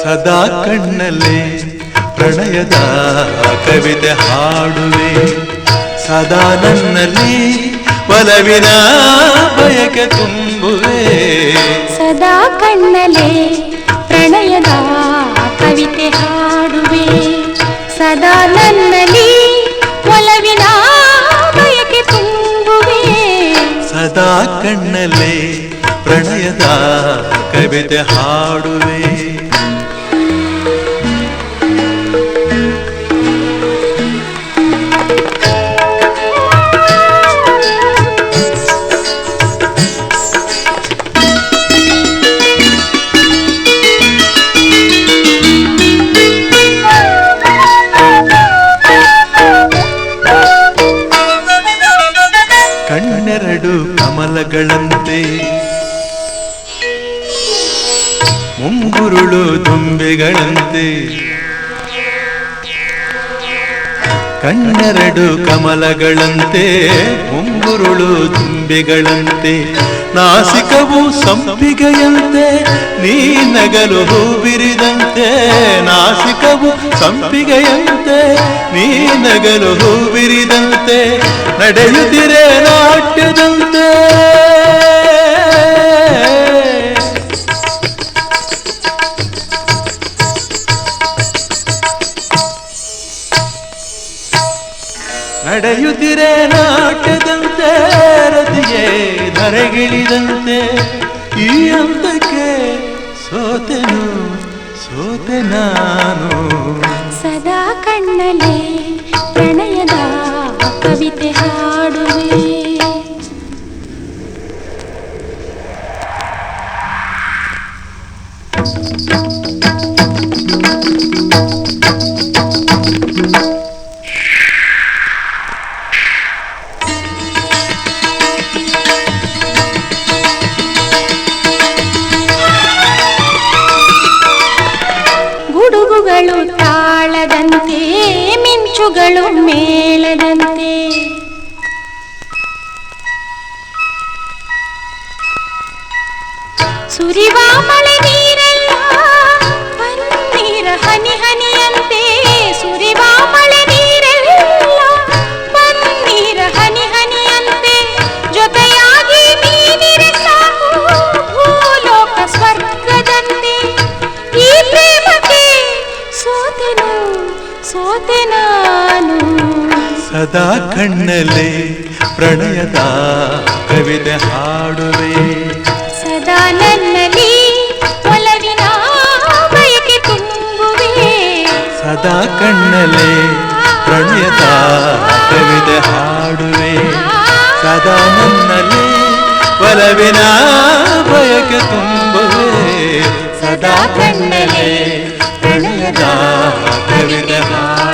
ಸದಾ ಕಣ್ಣಲ್ಲೇ ಪ್ರಣಯದ ಕವಿತೆ ಹಾಡುವೆ, ಸದಾ ನನ್ನಲ್ಲಿ ಒಲವಿನ ಬಯಕೆ ತುಂಬುವೆ. ಸದಾ ಕಣ್ಣಲ್ಲೇ ಪ್ರಣಯದ ಕವಿತೆ ಹಾಡುವೆ, ಸದಾ ನನ್ನಲ್ಲಿ ಒಲವಿನ ಬಯಕೆ ತುಂಬುವೆ. ಸದಾ ಕಣ್ಣಲ್ಲೇ ಪ್ರಣಯದ ಕವಿತೆ ಹಾಡುವೆ. ಕಣ್ಣೆರಡು ಕಮಲಗಳಂತೆ ಮುಂಗುರುಳು ದುಂಬೆಗಳಂತೆ, ಕಣ್ಣೆರಡು ಕಮಲಗಳಂತೆ ಮುಂಗುರುಳು ದುಂಬೆಗಳಂತೆ, ನಾಸಿಕವು ಸಂಪಿಗೆಯಂತೆ ನೀ ನಗಲು ಹೂ ಬಿರಿದಂತೆ. ನಾಸಿಕವು ಸಂಪಿಗೆಯಂತೆ ನೀ ನಗಲು ಹೂ ಬಿರಿದಂತೆ, ನಡೆಯುತ್ತಿರೆ ನಾಟ್ಯದಂತೆ. ನಡೆಯುತ್ತಿರೆ ನಾಟ್ಯದಂತೆ, ರತಿಯೇ ಧರೆಗಿಳಿದಂತೆ. ಈ ಹಂತಕ್ಕೆ ಸೋತೆನು ಸೋತೆ ನಾನು. ಸದಾ ಕಣ್ಣಲ್ಲೇ ಪ್ರಣಯದ ಕವಿತೆ ಹಾಡುವೆ. ಗುಡುಗುಗಳು ತಾಳದಂತೆ, ಮಿಂಚುಗಳು ಮೇಳದಂತೆ, ಸುರಿವ ಮಳೆ ನೀರೆಲ್ಲ ಪನ್ನೀರ ಹನಿ ಹನಿಯಂತೆ. ಸುರಿವ ಮಳೆ ನೀರೆಲ್ಲ ಪನ್ನೀರ ಹನಿ ಹನಿಯಂತೆ, ಜೊತೆಯಾಗಿ ನೀನಿರೆ ಸಾಕು ಭೂಲೋಕ ಸ್ವರ್ಗದಂತೆ. ಈ ಪ್ರೇಮಕ್ಕೆ ಸೋತೆನು ಸೋತೆ ನಾನು. ಸದಾ ಕಣ್ಣಲ್ಲೇ ಪ್ರಣಯದ ಕವಿತೆ ಹಾಡುವೆ, ಸದಾ ನನ್ನಲ್ಲಿ ಒಲವಿನ ಬಯಕೆ ತುಂಬುವೆ. ಸದಾ ಕಣ್ಣಲ್ಲೇ ಪ್ರಣಯದ ಕವಿತೆ ಹಾಡುವೆ, ಸದಾ ನನ್ನಲ್ಲಿ ಒಲವಿನ ಬಯಕೆ ತುಂಬುವೆ. ಸದಾ ಕಣ್ಣಲ್ಲೇ ಪ್ರಣಯದ ಕವಿತೆ ಹಾಡುವೆ.